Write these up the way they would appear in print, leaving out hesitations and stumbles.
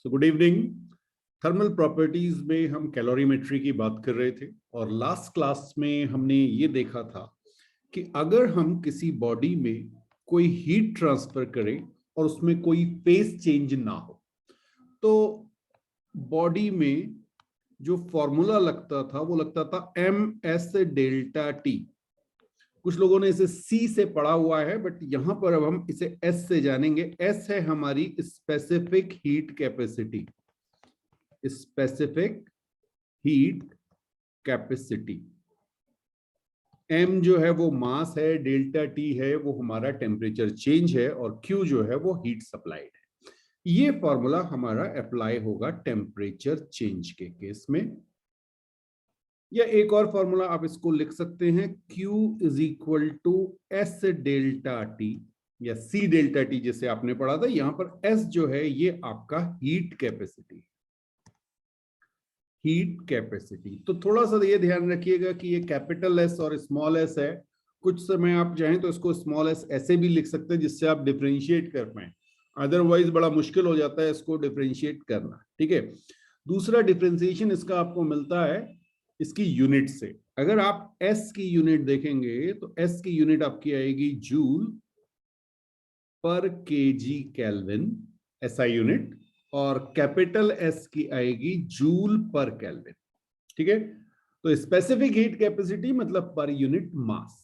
So good evening. Thermal properties में हम calorimetry की बात कर रहे थे और लास्ट क्लास में हमने ये देखा था कि अगर हम किसी बॉडी में कोई हीट ट्रांसफर करें और उसमें कोई फेस चेंज ना हो तो बॉडी में जो फॉर्मूला लगता था वो लगता था ms डेल्टा टी। कुछ लोगों ने इसे C से पढ़ा हुआ है बट यहां पर अब हम इसे S से जानेंगे। S है हमारी specific heat capacity, specific heat capacity. M जो है वो मास है, डेल्टा T है वो हमारा टेम्परेचर चेंज है और Q जो है वो हीट सप्लाइड है। ये फॉर्मूला हमारा अप्लाई होगा टेम्परेचर चेंज के केस में। या एक और फॉर्मूला आप इसको लिख सकते हैं, Q is equal to S delta T या C डेल्टा टी जैसे आपने पढ़ा था। यहां पर S जो है ये आपका हीट कैपेसिटी, हीट कैपेसिटी। तो थोड़ा सा ये ध्यान रखिएगा कि ये कैपिटल एस और स्मॉल एस है। कुछ समय आप चाहें तो इसको स्मॉल एस ऐसे भी लिख सकते हैं जिससे आप डिफरेंशिएट कर पाए, अदरवाइज बड़ा मुश्किल हो जाता है इसको डिफरेंशिएट करना। ठीक है, दूसरा डिफरेंशिएशन इसका आपको मिलता है इसकी यूनिट से। अगर आप एस की यूनिट देखेंगे तो एस की यूनिट आपकी आएगी जूल पर केजी केल्विन, एसआई यूनिट, और कैपिटल एस की आएगी जूल पर केल्विन। ठीक है, तो स्पेसिफिक हीट कैपेसिटी मतलब पर यूनिट मास।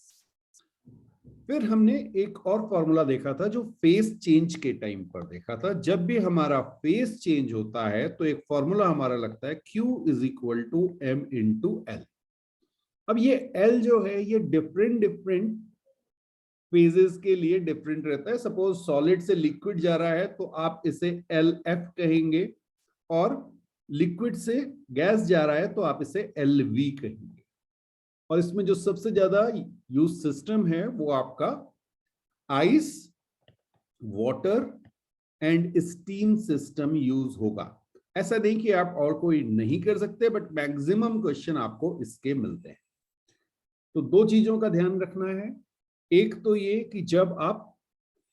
फिर हमने एक और फॉर्मूला देखा था जो फेस चेंज के टाइम पर देखा था। जब भी हमारा फेस चेंज होता है तो एक फॉर्मूला हमारा लगता है Q is equal to M into L। अब ये L जो है ये डिफरेंट फेजेस के लिए डिफरेंट रहता है। सपोज सॉलिड से लिक्विड जा रहा है तो आप इसे LF कहेंगे, और लिक्विड से गैस जा रहा है तो आप इसे LV कहेंगे। और इसमें जो सबसे ज्यादा यूज सिस्टम है वो आपका ice, water and steam system use होगा। ऐसा नहीं कि आप और कोई नहीं कर सकते, बट मैक्सिमम क्वेश्चन आपको इसके मिलते हैं। तो दो चीजों का ध्यान रखना है। एक तो ये कि जब आप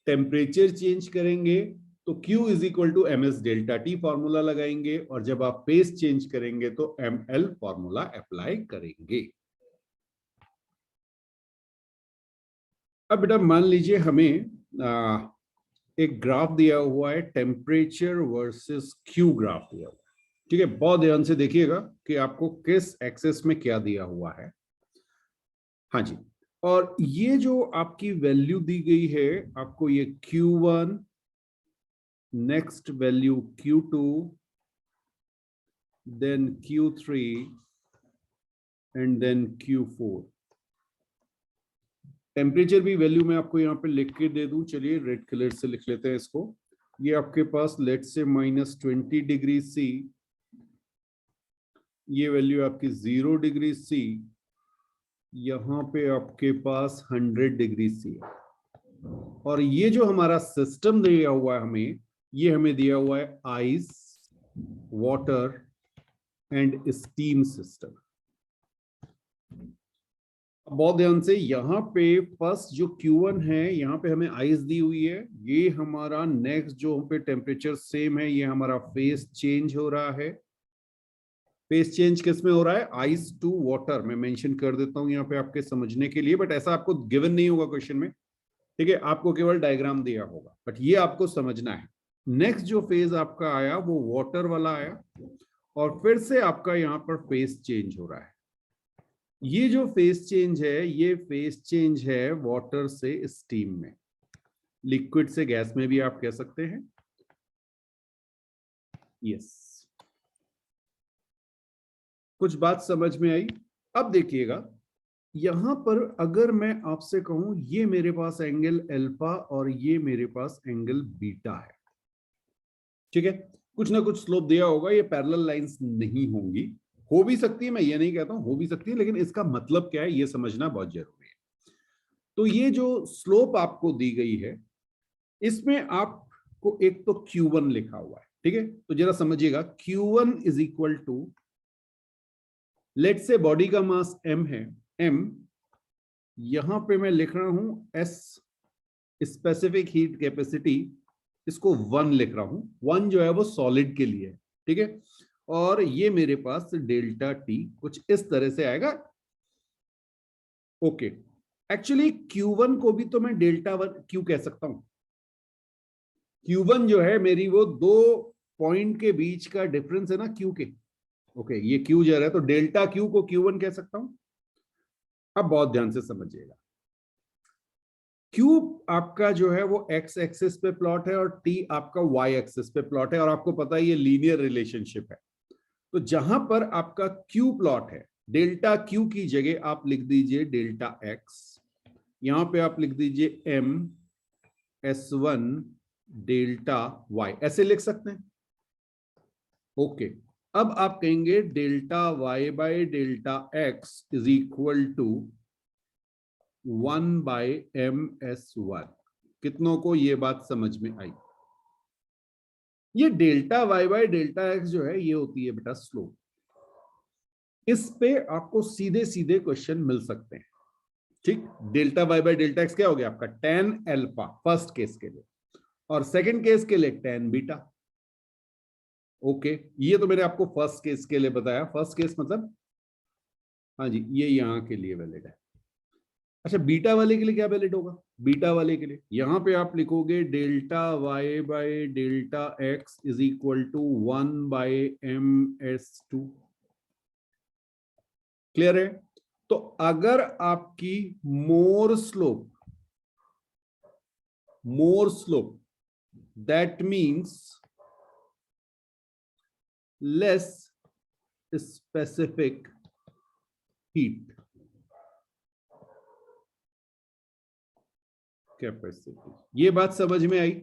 टेम्परेचर चेंज करेंगे तो Q is equal to MS delta T formula लगाएंगे, और जब आप फेस चेंज करेंगे तो ML फॉर्मूला अप्लाई करेंगे। अब बेटा मान लीजिए हमें एक ग्राफ दिया हुआ है, टेम्परेचर वर्सेस Q ग्राफ दिया हुआ है। ठीक है, बहुत ध्यान से देखिएगा कि आपको किस एक्सेस में क्या दिया हुआ है। हाँ जी, और ये जो आपकी वैल्यू दी गई है आपको, ये Q1, next value Q2, then Q3 and then Q4। Temperature भी वैल्यू में आपको यहाँ पे लिख के दे दूं, चलिए रेड कलर से लिख लेते हैं इसको। ये आपके पास लेट से -20 डिग्री C, ये वैल्यू आपकी 0 डिग्री C, यहाँ पे आपके पास 100 डिग्री C है। और ये जो हमारा सिस्टम दिया हुआ है हमें, ये हमें दिया हुआ है ice, water and steam system. बहुत ध्यान से, यहाँ पे फर्स्ट जो Q1 है यहाँ पे हमें आइस दी हुई है। ये हमारा नेक्स्ट जो पे टेम्परेचर सेम है, ये हमारा फेस चेंज हो रहा है। फेस चेंज किस में हो रहा है? Ice to water. मैं मेंशन कर देता हूं यहाँ पे आपके समझने के लिए, बट ऐसा आपको गिवन नहीं होगा क्वेश्चन में। ठीक है, आपको केवल डायग्राम दिया होगा, बट ये आपको समझना है। नेक्स्ट जो फेज आपका आया वो वाटर वाला आया, और फिर से आपका यहाँ पर फेस चेंज हो रहा है। ये जो फेस चेंज है ये फेस चेंज है वाटर से स्टीम में, लिक्विड से गैस में भी आप कह सकते हैं। यस, कुछ बात समझ में आई? अब देखिएगा यहां पर अगर मैं आपसे कहूं ये मेरे पास एंगल अल्फा और ये मेरे पास एंगल बीटा है। ठीक है, कुछ ना कुछ स्लोप दिया होगा, ये पैरेलल लाइंस नहीं होंगी, हो भी सकती है, मैं ये नहीं कहता हूं हो भी सकती है, लेकिन इसका मतलब क्या है ये समझना बहुत जरूरी है। तो ये जो स्लोप आपको दी गई है इसमें आपको एक तो Q1 लिखा हुआ है। ठीक है, तो जरा समझिएगा, Q1 is equal to, let's say body का मास M है, M, यहां पे मैं लिख रहा हूं S स्पेसिफिक हीट कैपेसिटी, इसको 1 लिख रहा हूं, 1 जो है वो सॉलिड के लिए है, ठीक है। और ये मेरे पास डेल्टा टी कुछ इस तरह से आएगा। ओके, एक्चुअली Q1 को भी तो मैं डेल्टा 1 क्यू कह सकता हूं। Q1 जो है मेरी वो दो पॉइंट के बीच का डिफरेंस है ना Q के। ओके, ये Q जा रहा है तो डेल्टा Q को Q1 कह सकता हूं। अब बहुत ध्यान से समझिएगा, Q आपका जो है वो x एक्सिस पे प्लॉट है और T आपका y एक्सिस पे प्लॉट है, और आपको पता है ये लीनियर रिलेशनशिप है। तो जहां पर आपका Q प्लॉट है, डेल्टा Q की जगह आप लिख दीजिए डेल्टा x, यहां पे आप लिख दीजिए m s1 डेल्टा y, ऐसे लिख सकते हैं। ओके, अब आप कहेंगे delta y by delta x is equal to 1 by ms1। कितनों को ये बात समझ में आई? ये delta y by delta x जो है ये होती है बेटा स्लोप। इस पे आपको सीधे सीधे क्वेश्चन मिल सकते हैं, ठीक। Delta y by delta x क्या हो गया आपका? tan अल्फा फर्स्ट केस के लिए, और सेकंड केस के लिए tan बीटा। ओके, ये तो मैंने आपको फर्स्ट केस के लिए बताया। फर्स्ट केस मतलब, हाँ जी, ये यहां के लिए वैलिड है। अच्छा, बीटा वाले के लिए क्या वैलिड होगा? बीटा वाले के लिए यहां पे आप लिखोगे delta y by delta x is equal to 1 by ms2। Clear है? तो अगर आपकी more slope that means less specific heat capacity, ये बात समझ में आई?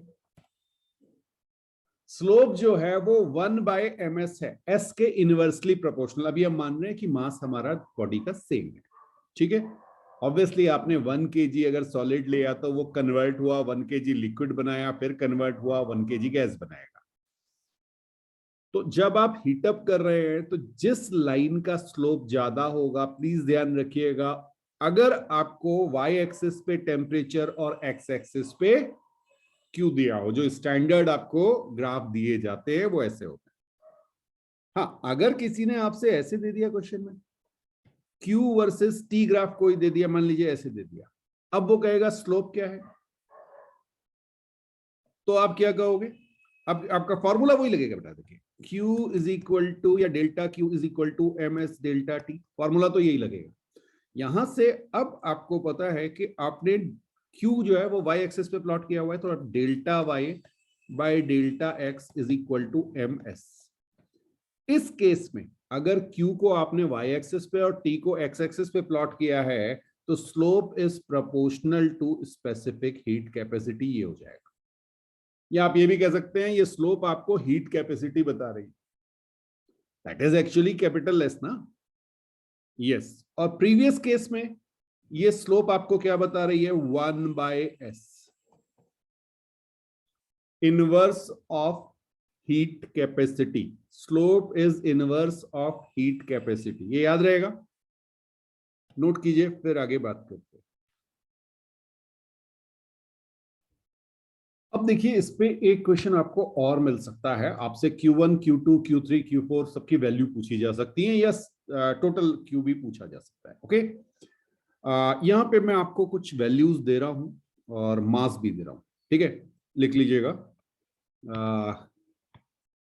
स्लोप जो है वो 1 बाय ms है, s के इनवर्सली प्रोपोर्शनल। अभी हम मान रहे हैं कि मास हमारा बॉडी का सेम है, ठीक है। ऑब्वियसली आपने 1 kg अगर सॉलिड लिया तो वो कन्वर्ट हुआ 1 kg लिक्विड बनाया, फिर कन्वर्ट हुआ 1 kg गैस बनाएगा। तो जब आप हीटअप कर रहे हैं तो जिस लाइन का स्लोप ज्यादा होगा, प्लीज ध्यान रखिएगा, अगर आपको y एक्सिस पे टेम्परेचर और x एक्सिस पे Q दिया हो, जो स्टैंडर्ड आपको ग्राफ दिए जाते हैं वो ऐसे होते हैं। हाँ, अगर किसी ने आपसे ऐसे दे दिया क्वेश्चन में Q वर्सेस T ग्राफ कोई दे दिया, मान लीजिए ऐसे दे दिया, अब वो कहेगा स्लोप क्या है, तो आप क्या कहोगे? अब आपका फॉर्मूला वही लगेगा बेटा, देखिए Q इज इक्वल टू या delta Q is equal to ms delta T, formula तो यही लगेगा। यहां से अब आपको पता है कि आपने Q जो है वो y एक्सिस पे प्लॉट किया हुआ है, तो delta y by delta x is equal to ms। इस केस में अगर Q को आपने y एक्सिस पे और T को x एक्सिस पे प्लॉट किया है, तो slope is proportional to specific heat capacity, ये हो जाएगा। या आप ये भी कह सकते हैं ये स्लोप आपको हीट कैपेसिटी बता रही है, that is actually capital S ना। यस, और प्रीवियस केस में ये स्लोप आपको क्या बता रही है? 1 by S, inverse of heat capacity. Slope is inverse of heat capacity, ये याद रहेगा, नोट कीजिए, फिर आगे बात करते हैं। अब देखिए, इस पे एक क्वेश्चन आपको और मिल सकता है, आपसे Q1 Q2 Q3 Q4 सबकी वैल्यू पूछी जा सकती है, या टोटल Q भी पूछा जा सकता है। ओके, यहां पे मैं आपको कुछ वैल्यूज दे रहा हूं और मास भी दे रहा हूं, ठीक है। लिख लीजिएगा,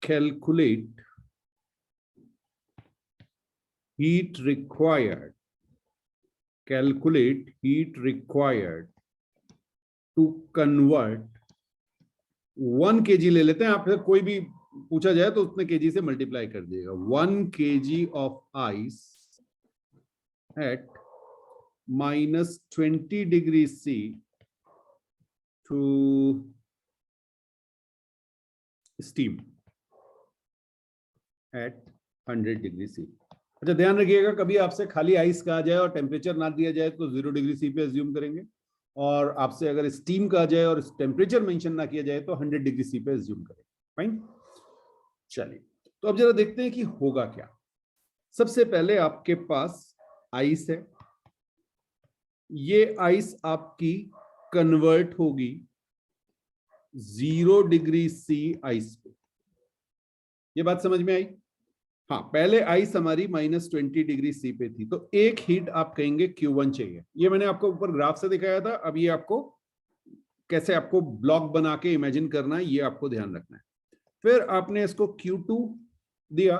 calculate heat required, calculate heat required to convert 1 kg ले लेते हैं आप, फिर कोई भी पूछा जाए तो उतने केजी से मल्टीप्लाई कर दिएगा। 1 kg of ice at -20 degree C to steam at 100 degree C। अच्छा, ध्यान रखिएगा, कभी आपसे खाली आइस कहा जाए और टेम्परेचर ना दिया जाए तो 0 डिग्री C पे अज्यूम करेंगे, और आपसे अगर स्टीम कहा जाए और टेम्परेचर मेंशन ना किया जाए तो 100 डिग्री C पे अज्यूम करेंगे। फाइन, चलिए, तो अब जरा देखते हैं कि होगा क्या। सबसे पहले आपके पास आइस है, ये आइस आपकी कन्वर्ट होगी 0 डिग्री सी आइस पे। ये बात समझ में आई? हाँ, पहले आइस हमारी -20 डिग्री सी पे थी, तो एक हीट आप कहेंगे Q1 चाहिए। ये मैंने आपको ऊपर ग्राफ से दिखाया था। अब ये आपको कैसे आपको ब्लॉक बना के इमेजिन करना है, ये आपको ध्यान रखना है। फिर आपने इसको Q2 दिया,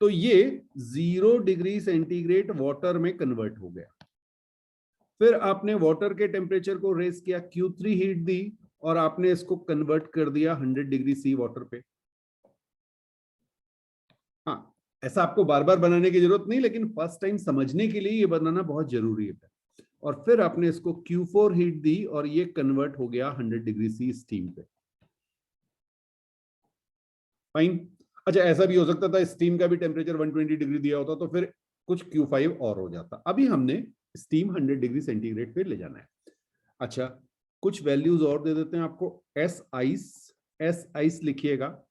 तो ये 0 डिग्री सेंटीग्रेड वाटर में कन्वर्ट हो गया। फिर आपने वाटर के टेम्परेचर को रेज किया, Q3 हीट दी, और आपने इसको कन्वर्ट कर दिया 100 डिग्री सी वाटर पे। हाँ, ऐसा आपको बार बार बनाने की जरूरत नहीं, लेकिन फर्स्ट टाइम समझने के लिए ये बनाना बहुत जरूरी है। और फिर आपने इसको Q4 हीट दी और ये कन्वर्ट हो गया 100 डिग्री सी स्टीम पे। फाइन। अच्छा, ऐसा भी हो सकता था स्टीम का भी टेम्परेचर 120 डिग्री दिया होता, तो फिर कुछ Q5 और हो जाता। अभी हमने स्टीम 100 डिग्री सेंटीग्रेड पे ले जाना है। अच्छा, कुछ वैल्यूज और दे देते हैं आपको। एस आइस लिखिएगा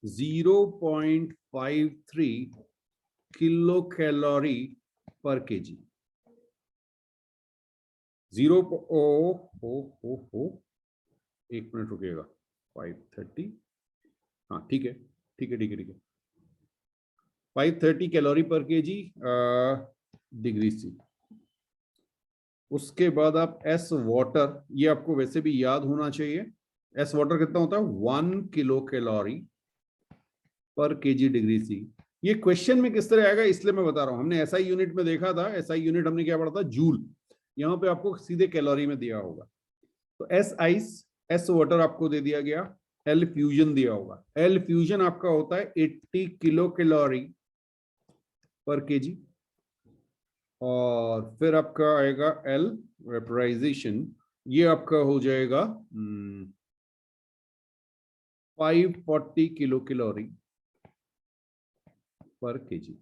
0.53 किलो कैलोरी पर केजी। 0 एक मिनट रुकिएगा। 530, हाँ ठीक है, ठीक है, ठीक है, ठीक है। 530 कैलोरी पर केजी डिग्री सी। उसके बाद आप एस वाटर, ये आपको वैसे भी याद होना चाहिए। एस वाटर कितना होता है? 1 किलो कैलोरी पर केजी डिग्री सी। ये क्वेश्चन में किस तरह आएगा इसलिए मैं बता रहा हूं। हमने एसआई यूनिट में देखा था, एसआई यूनिट हमने क्या पढ़ा था? जूल। यहां पे आपको सीधे कैलोरी में दिया होगा। तो एस आइस, एस वाटर आपको दे दिया गया, एल फ्यूजन दिया होगा। एल फ्यूजन आपका होता है 80 किलो कैलोरी पर केजी। और फिर आपका आएगा एल वेपराइजेशन, ये आपका हो जाएगा 540 किलो कैलोरी पर केजी।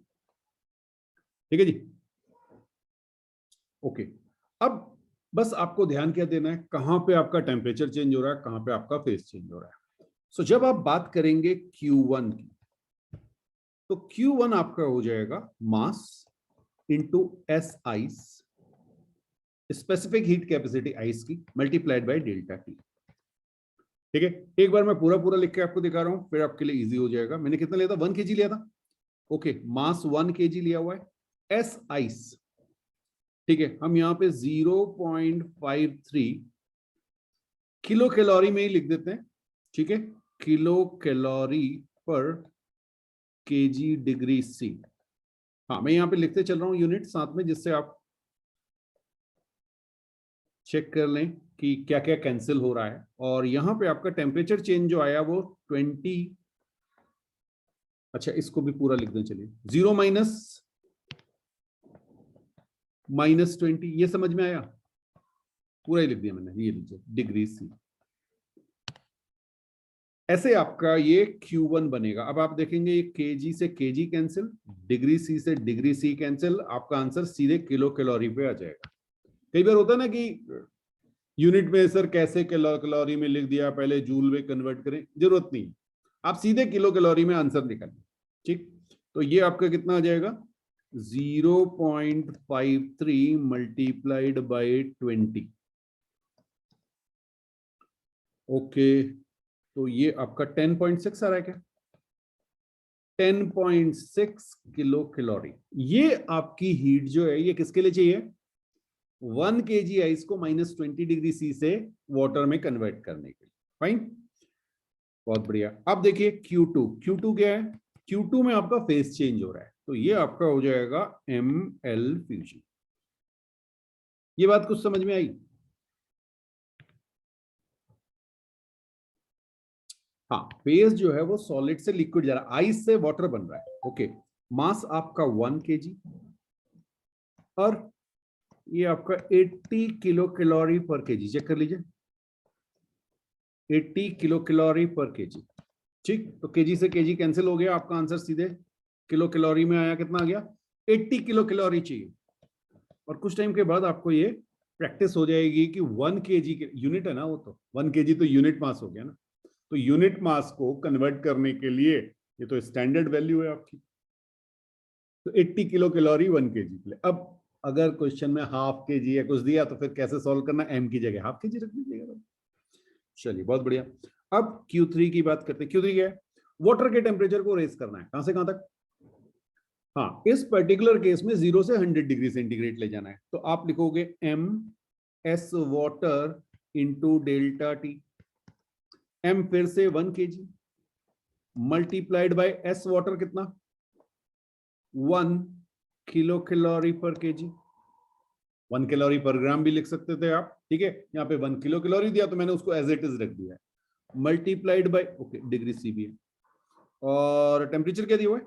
ठीक है जी, ओके। अब बस आपको ध्यान क्या देना है, कहां पे आपका टेम्परेचर चेंज हो रहा है, कहां पे आपका फेज चेंज हो रहा है। सो जब आप बात करेंगे Q1 की, तो Q1 आपका हो जाएगा mass into S ice, specific heat capacity ice की, मल्टीप्लाइड बाय डेल्टा टी। ठीक है, एक बार मैं पूरा पूरा लिख के आपको दिखा रहा हूं, फिर आपके लिए इजी हो जाएगा। मैंने कितना लिया था? 1 kg लिया था। ओके, मास 1 kg लिया हुआ है। एस आइस, ठीक है, हम यहां पे 0.53 किलो कैलोरी में ही लिख देते हैं। ठीक है, किलो कैलोरी पर केजी डिग्री सी। हाँ, मैं यहां पे लिखते चल रहा हूं यूनिट साथ में, जिससे आप चेक कर लें कि क्या क्या कैंसिल हो रहा है। और यहां पे आपका टेम्परेचर चेंज जो आया वो 20, अच्छा इसको भी पूरा लिख दें, चलिए 0 -20, ये समझ में आया? पूरा ही लिख दिया मैंने, ये लीजिए डिग्री सी। ऐसे आपका ये Q1 बनेगा। अब आप देखेंगे ये केजी से केजी कैंसिल, डिग्री सी से डिग्री सी कैंसिल, आपका आंसर सीधे किलो कैलोरी पे आ जाएगा। कई बार होता है ना कि यूनिट में सर कैसे किलो कैलोरी में लिख दिया, पहले जूल में कन्वर्ट करें, जरूरत नहीं, आप सीधे किलो कैलोरी में आंसर निकालें। ठीक, तो ये आपका कितना आ जाएगा? 0.53 मल्टीप्लाइड बाय 20। ओके, तो ये आपका 10.6 आ रहा है क्या? 10.6 किलो कैलोरी। ये आपकी हीट जो है ये किसके लिए चाहिए? 1 kg आइस को -20 डिग्री सी से वाटर में कन्वर्ट करने के लिए। फाइन, बहुत बढ़िया। अब देखिए Q2 क्या है? Q2 में आपका फेस चेंज हो रहा है, तो ये आपका हो जाएगा ML फ्यूजन। ये बात कुछ समझ में आई? हाँ, फेस जो है वो सॉलिड से लिक्विड जा रहा है, आइस से वाटर बन रहा है। ओके, मास आपका 1 kg और ये आपका 80 किलो कैलोरी पर केजी। चेक कर लीजिए, 80 किलो कैलोरी पर केजी। ठीक, तो केजी से केजी कैंसिल हो गया, आपका आंसर सीधे किलो कैलोरी में आया। कितना आ गया? 80 किलो कैलोरी चाहिए। और कुछ टाइम के बाद आपको ये प्रैक्टिस हो जाएगी कि 1 kg के यूनिट है ना, वो तो 1 kg तो यूनिट मास हो गया ना, तो यूनिट मास को कन्वर्ट करने के लिए ये तो स्टैंडर्ड वैल्यू है आपकी। तो 80 किलो कैलोरी 1 kg के लिए। अब अगर क्वेश्चन में ½ kg या कुछ दिया तो फिर कैसे सॉल्व करना? m की जगह ½ kg रख दीजिएगा। चलिए बहुत बढ़िया। अब Q3 की बात करते हैं। Q3 क्या है? वाटर के टेम्परेचर को रेज करना है। कहां से कहां तक? हाँ, इस पर्टिकुलर केस में 0 से 100 डिग्री सेंटीग्रेड ले जाना है। तो आप लिखोगे m s water into delta T. m फिर से 1 kg multiplied by s water कितना? 1 किलो कैलोरी पर केजी। 1 कैलोरी पर ग्राम भी लिख सकते थे आप, ठीक है। यहाँ पे 1 किलो कैलोरी दिया तो मैंने उसको एज इट इज रख दिया है, multiplied by okay degree C भी है, और टेम्परेचर क्या दिया हुआ है?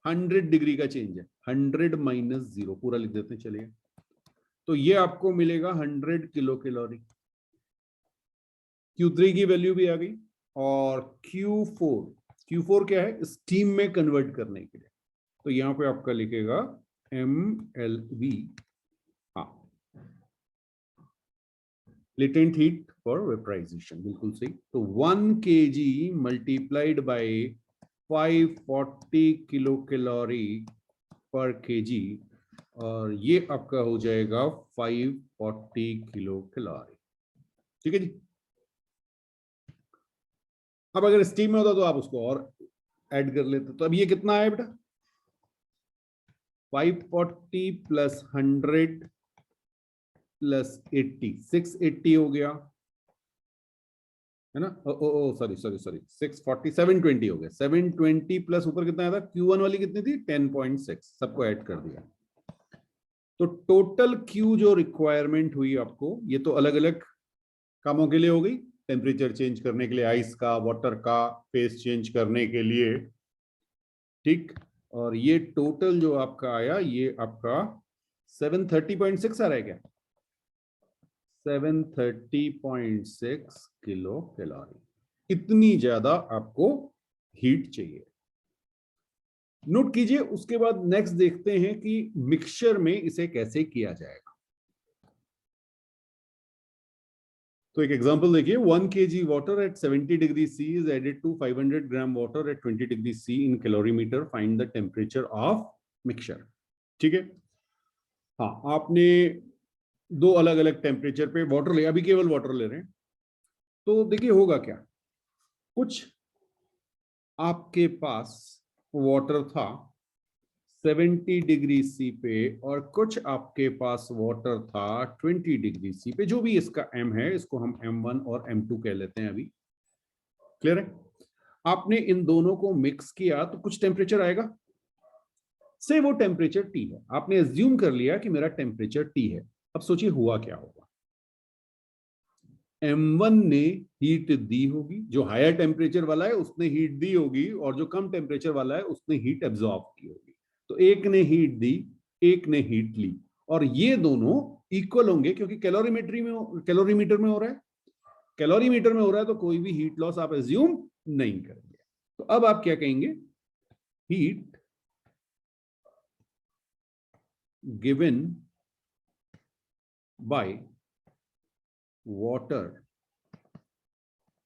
100 डिग्री का चेंज है। 100 माइनस 0 पूरा लिख देते हैं, चलिए। तो ये आपको मिलेगा 100 किलो कैलोरी। Q3 की वैल्यू भी आ गई। और Q4 क्या है? स्टीम में कन्वर्ट करने के लिए। तो यहां पे आपका लिखेगा MLV, हाँ, लेटेंट हीट फॉर वेपराइजेशन, बिल्कुल सही। तो 1 kg multiplied by 540 kilo calorie पर केजी, और ये आपका हो जाएगा 540 किलो कैलोरी, ठीक है जी। अब अगर स्टीम में होता तो आप उसको और ऐड कर लेते। तो अब ये कितना है बेटा? 540 प्लस 100 प्लस 80, 680 हो गया, है ना? ओ सॉरी सॉरी सॉरी, 640, 720 हो गया। 720 प्लस ऊपर कितना आया था? Q1 वाली कितनी थी? 10.6, सबको ऐड कर दिया। तो टोटल Q जो रिक्वायरमेंट हुई आपको, ये तो अलग अलग कामों के लिए हो गई। टेम्परेचर चेंज करने के लिए आइस का, वाटर का, फेस चेंज करने के लिए, ठीक। और ये टोटल जो आपका आया, ये आपका 730.6 आ रहा है क्या? 730.6 किलो कैलोरी। इतनी ज्यादा आपको हीट चाहिए। नोट कीजिए। उसके बाद नेक्स्ट देखते हैं कि मिक्सचर में इसे कैसे किया जाएगा। तो एक एग्जांपल देखिए, 1 kg water at 70 degree C is added to 500 gram water at 20 degree C in calorimeter, find the temperature of mixture, ठीक है। हाँ, आपने दो अलग अलग टेम्परेचर पे वाटर ले, अभी केवल वाटर ले रहे हैं। तो देखिए होगा क्या, कुछ आपके पास वाटर था 70 डिग्री सी पे, और कुछ आपके पास वाटर था 20 डिग्री सी पे। जो भी इसका m है, इसको हम M1 और M2 कह लेते हैं अभी, क्लियर है। आपने इन दोनों को मिक्स किया तो कुछ टेम्परेचर आएगा, से वो टेम्परेचर T है। आपने एज्यूम कर लिया कि मेरा टेम्परेचर T है। अब सोचिए हुआ क्या होगा। M1 ने हीट दी होगी, जो हायर टेम्परेचर वाला है उसने हीट दी होगी, और जो कम टेम्परेचर वाला है उसने हीट एब्जॉर्ब की होगी। तो एक ने हीट दी, एक ने हीट ली, और ये दोनों इक्वल होंगे, क्योंकि कैलोरीमीटर में हो रहा है। कैलोरीमीटर में हो रहा है तो कोई भी हीट लॉस आप एज्यूम नहीं करेंगे। तो अब आप क्या कहेंगे? Heat given bye water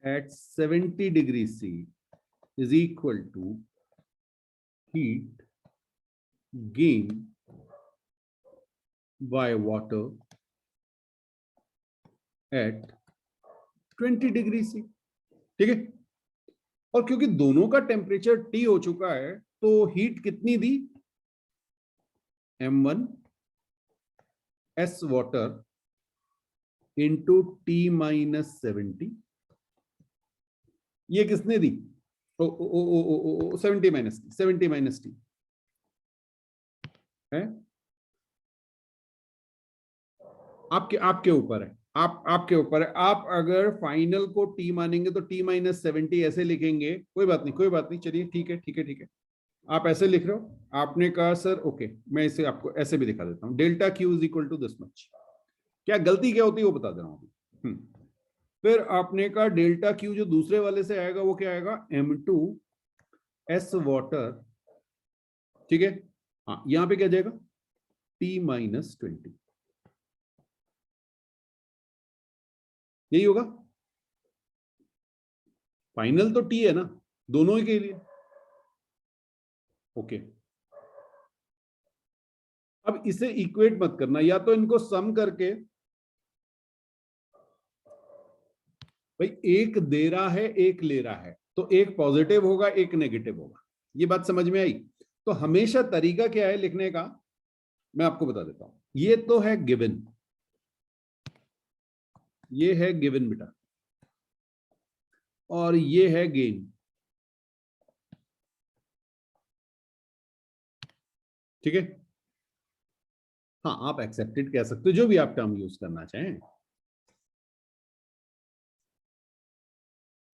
at 70 degree C is equal to heat gain by water at 20 degree C, ठीक है। और क्योंकि दोनों का टेम्परेचर T हो चुका है, तो हीट कितनी दी? M1 S water into T minus 70। ये किसने दी? ओ ओ ओ ओ ओ ओ 70 माइनस टी है। आपके ऊपर है, आपके ऊपर है। आप अगर फाइनल को T मानेंगे तो T माइनस 70 ऐसे लिखेंगे, कोई बात नहीं, कोई बात नहीं, चलिए ठीक है, ठीक है, ठीक है। आप ऐसे लिख रहे हो, आपने कहा सर ओके, मैं इसे आपको ऐसे भी दिखा देता हूँ। Delta Q is equal to this much. क्या गलती क्या होती है वो बता दे रहा हूँ। फिर आपने कहा डेल्टा Q जो दूसरे वाले से आएगा वो क्या आएगा? M2 S वाटर, ठीक है। हाँ, यहां पे क्या जाएगा? T माइनस 20, यही होगा। फाइनल तो T है ना, दोनों ही के लिए, ओके। अब इसे इक्वेट मत करना, या तो इनको सम करके, भाई एक दे रहा है एक ले रहा है, तो एक पॉजिटिव होगा एक नेगेटिव होगा। ये बात समझ में आई? तो हमेशा तरीका क्या है लिखने का, मैं आपको बता देता हूं। ये तो है गिवन, ये है गिवन बेटा, और ये है गेन। ठीक है, हाँ आप एक्सेप्टेड कह सकते हो, जो भी आप टर्म यूज करना चाहें।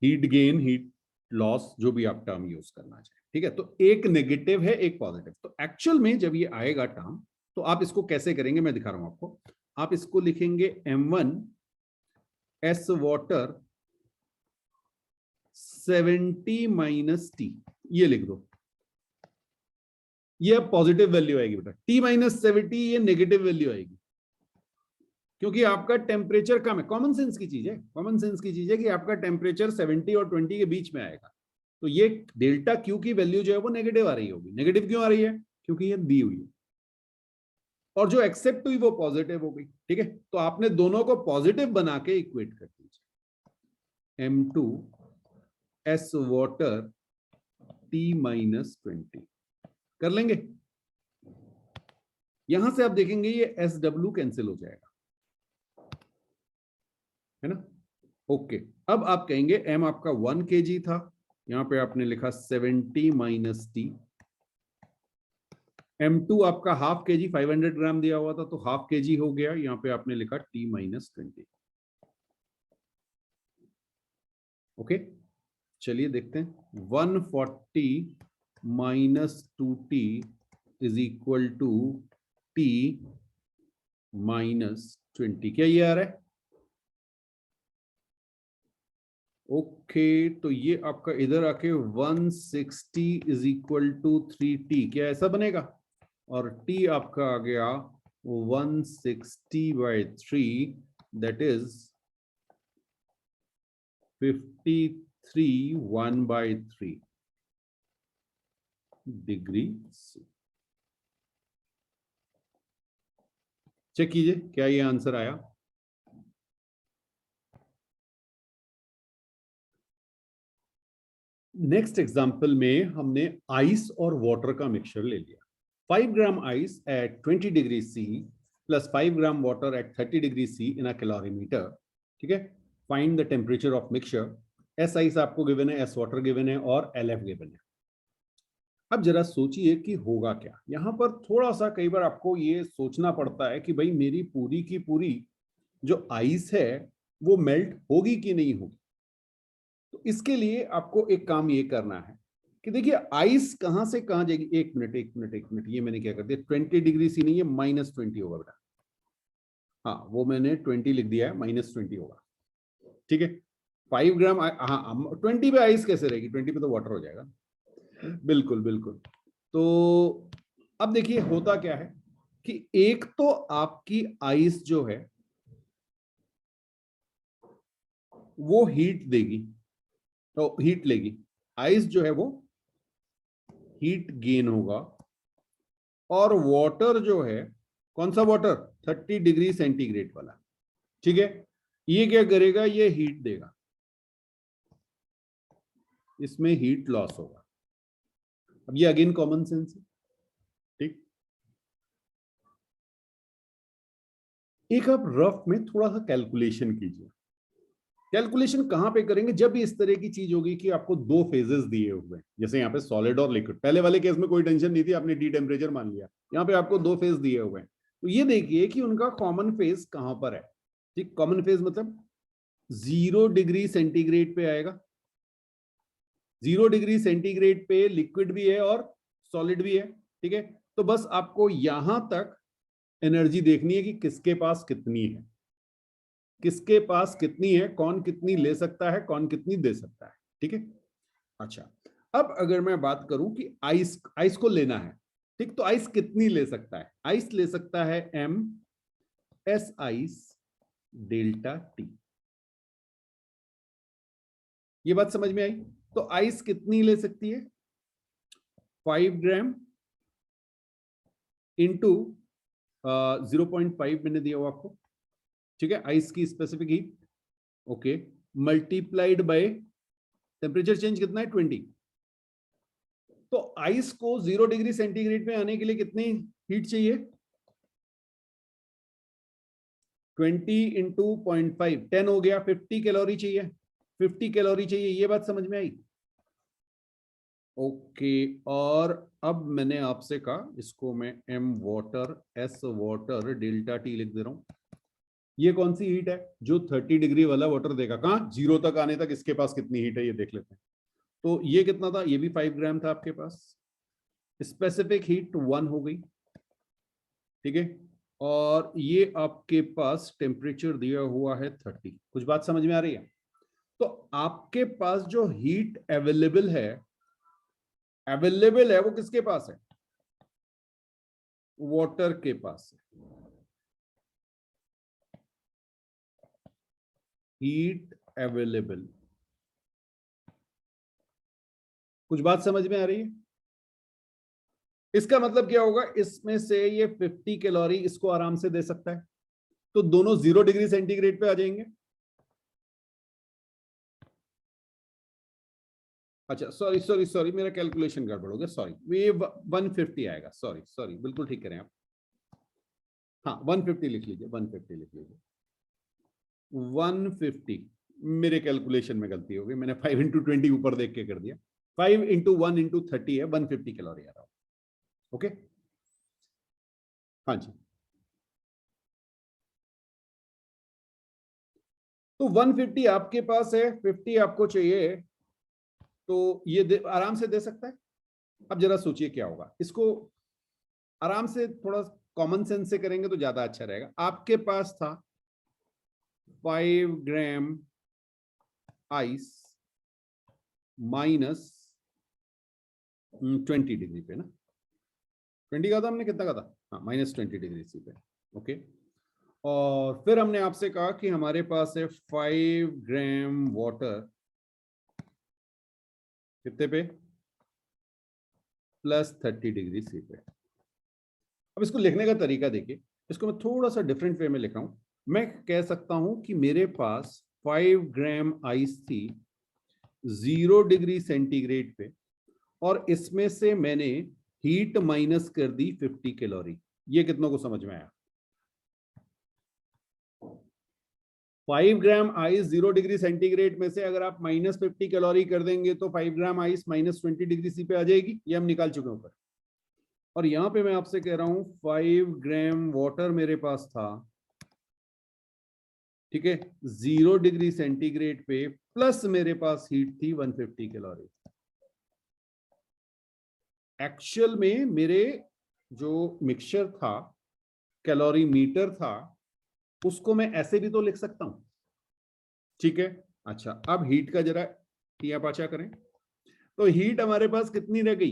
हीट गेन, हीट लॉस, जो भी आप टर्म यूज करना चाहें। ठीक है, तो एक नेगेटिव है एक पॉजिटिव। तो एक्चुअल में जब ये आएगा टर्म, तो आप इसको कैसे करेंगे मैं दिखा रहा हूं आपको। आप इसको लिखेंगे m1 s water 70 minus T, ये लिख दो। ये पॉजिटिव वैल्यू आएगी बेटा, t माइनस 70 ये नेगेटिव वैल्यू आएगी, क्योंकि आपका टेम्परेचर कम है। कॉमन सेंस की चीज है, कॉमन सेंस की चीज है कि आपका टेम्परेचर 70 और 20 के बीच में आएगा, तो ये डेल्टा क्यू की वैल्यू जो है वो नेगेटिव आ रही होगी। नेगेटिव क्यों आ रही है? क्योंकि ये दी हुई है, और जो एक्सेप्ट हुई वो पॉजिटिव हो गई। ठीक है, तो आपने दोनों को पॉजिटिव बना के इक्वेट कर दीजिए। m2 s water t minus 20 कर लेंगे। यहां से आप देखेंगे ये SW कैंसिल हो जाएगा, है ना? ओके, अब आप कहेंगे m आपका 1 kg था, यहां पे आपने लिखा 70 माइनस टी। m2 आपका हाफ के जी 500 ग्राम दिया हुआ था, तो हाफ के जी हो गया, यहां पे आपने लिखा t माइनस 20। ओके, चलिए देखते हैं। 140 minus 2t is equal to t minus 20। क्या ये आ रहा है? ओके, तो ये आपका इधर आके 160 इज इक्वल टू 3t, क्या ऐसा बनेगा? और t आपका आ गया 160 by 3, that is 53 1/3 degree C। Check कीजिए क्या ये आंसर आया। नेक्स्ट एग्जांपल में हमने आइस और वाटर का मिक्सचर ले लिया। 5 gram ice at 20 degree C plus 5 gram water eight 30 degree C in a calorimeter. ठीक है, find the temperature of mixture. S ice आपको गिवन है, एस वाटर गिवन है, और LF गिवन है। अब जरा सोचिए कि होगा क्या। यहां पर थोड़ा सा कई बार आपको ये सोचना पड़ता है कि भाई मेरी पूरी की पूरी जो आइस है वो मेल्ट होगी कि नहीं होगी। तो इसके लिए आपको एक काम ये करना है कि देखिए आइस कहां से कहां जाएगी। एक मिनट एक मिनट एक मिनट, ये मैंने क्या कर दिया, 20 डिग्री सी नहीं है, -20 होगा बेटा। हाँ वो मैंने 20 लिख दिया है, -20 होगा। ठीक है, 5 ग्राम हाँ 20 पे आइस कैसे रहेगी, 20 पे तो वाटर हो जाएगा। बिल्कुल बिल्कुल। तो अब देखिए होता क्या है कि एक तो आपकी आइस जो है वो हीट देगी, तो हीट लेगी। आइस जो है वो हीट गेन होगा, और वाटर जो है, कौन सा वाटर, 30 डिग्री सेंटीग्रेड वाला। ठीक है, ये क्या करेगा, ये हीट देगा, इसमें हीट लॉस होगा। अब ये अगेन कॉमन सेंस है। ठीक, एक आप रफ में थोड़ा सा कैलकुलेशन कीजिए। कैलकुलेशन कहां पे करेंगे, जब भी इस तरह की चीज होगी कि आपको दो फेजेस दिए हुए हैं, जैसे यहाँ पे सॉलिड और लिक्विड। पहले वाले केस में कोई टेंशन नहीं थी, आपने डी टेम्परेचर मान लिया। यहाँ पे आपको दो फेज दिए हुए हैं, तो ये देखिए कि उनका कॉमन फेज कहां पर है। ठीक, कॉमन फेज मतलब 0 डिग्री सेंटीग्रेड पे आएगा। 0 डिग्री सेंटीग्रेड पे लिक्विड भी है और सॉलिड भी है। ठीक है, तो बस आपको यहां तक एनर्जी देखनी है कि किसके पास कितनी है, किसके पास कितनी है, कौन कितनी ले सकता है, कौन कितनी दे सकता है। ठीक है, अच्छा अब अगर मैं बात करूं कि आइस, आइस को लेना है। ठीक, तो आइस कितनी ले सकता है, आइस ले सकता है m s ice delta t। ये बात समझ में आई? तो आइस कितनी ले सकती है, 5 ग्राम इंटू 0.5 मैंने दिया हुआ आपको। ठीक है, आइस की specific heat. Okay, multiplied by temperature change कितना है 20। तो आइस को 0 डिग्री सेंटीग्रेड पे आने के लिए कितनी हीट चाहिए? 20 इंटू 0.5 10 हो गया, 50 कैलोरी चाहिए। 50 कैलोरी चाहिए, ये बात समझ में आई? ओके। और अब मैंने आपसे कहा इसको मैं m water s water delta t लिख दे रहा हूं। ये कौन सी हीट है? जो 30 डिग्री वाला वाटर देगा। कहां? 0 तक आने तक इसके पास कितनी हीट है ये देख लेते हैं। तो ये कितना था? ये भी 5 ग्राम था आपके पास। स्पेसिफिक हीट 1 हो गई, ठीक है। और ये आपके पास टेम्परेचर दिया हुआ है 30। कुछ बात समझ में आ रही है? तो आपके पास जो हीट अवेलेबल है वो किसके पास है? वाटर के पास है। Heat available. कुछ बात समझ में आ रही है? इसका मतलब क्या होगा? इसमें से ये 50 कैलोरी इसको आराम से दे सकता है, तो दोनों 0 डिग्री सेंटीग्रेड पे आ जाएंगे। अच्छा सॉरी सॉरी सॉरी, मेरा कैलकुलेशन गड़बड़ हो गया, सॉरी। ये 150 आएगा। सॉरी सॉरी, बिल्कुल ठीक करें आप। हाँ 150 लिख लीजिए, 150 लिख लीजिए। 150 मेरे कैलकुलेशन में गलती हो गई, मैंने 5 इंटू 20 ऊपर देख के कर दिया। 5 इंटू 1 इंटू 30 है, 150 कैलोरी आ रहा है। ओके, हाँ जी। तो 150 आपके पास है, 50 आपको चाहिए, तो ये आराम से दे सकता है। अब जरा सोचिए क्या होगा। इसको आराम से थोड़ा कॉमन सेंस से करेंगे तो ज्यादा अच्छा रहेगा। आपके पास था 5 ग्राम आइस माइनस 20 डिग्री पे ना, 20 का था हमने, कितना का था? हाँ -20 डिग्री सी पे। ओके। और फिर हमने आपसे कहा कि हमारे पास है 5 ग्राम वाटर, कितने पे? +30 डिग्री सी पे। अब इसको लिखने का तरीका देखिए, इसको मैं थोड़ा सा डिफरेंट वे में लिखा हूं। मैं कह सकता हूं कि मेरे पास 5 ग्राम आइस थी 0 डिग्री सेंटीग्रेड पे, और इसमें से मैंने हीट माइनस कर दी 50 कैलोरी। ये कितनों को समझ में आया? 5 ग्राम आइस 0 डिग्री सेंटीग्रेड में से अगर आप -50 कैलोरी कर देंगे तो 5 ग्राम आइस -20 डिग्री सी पे आ जाएगी। ये हम निकाल चुके हैं ऊपर। और यहां पे मैं आपसे कह रहा हूं 5 ग्राम वाटर मेरे पास था, ठीक है, 0 डिग्री सेंटीग्रेड पे, प्लस मेरे पास हीट थी 150 कैलोरी। एक्चुअल में मेरे जो मिक्सचर था, कैलोरी मीटर था, उसको मैं ऐसे भी तो लिख सकता हूं, ठीक है। अच्छा, अब हीट का जरा टिया पाचा करें। तो हीट हमारे पास कितनी रह गई?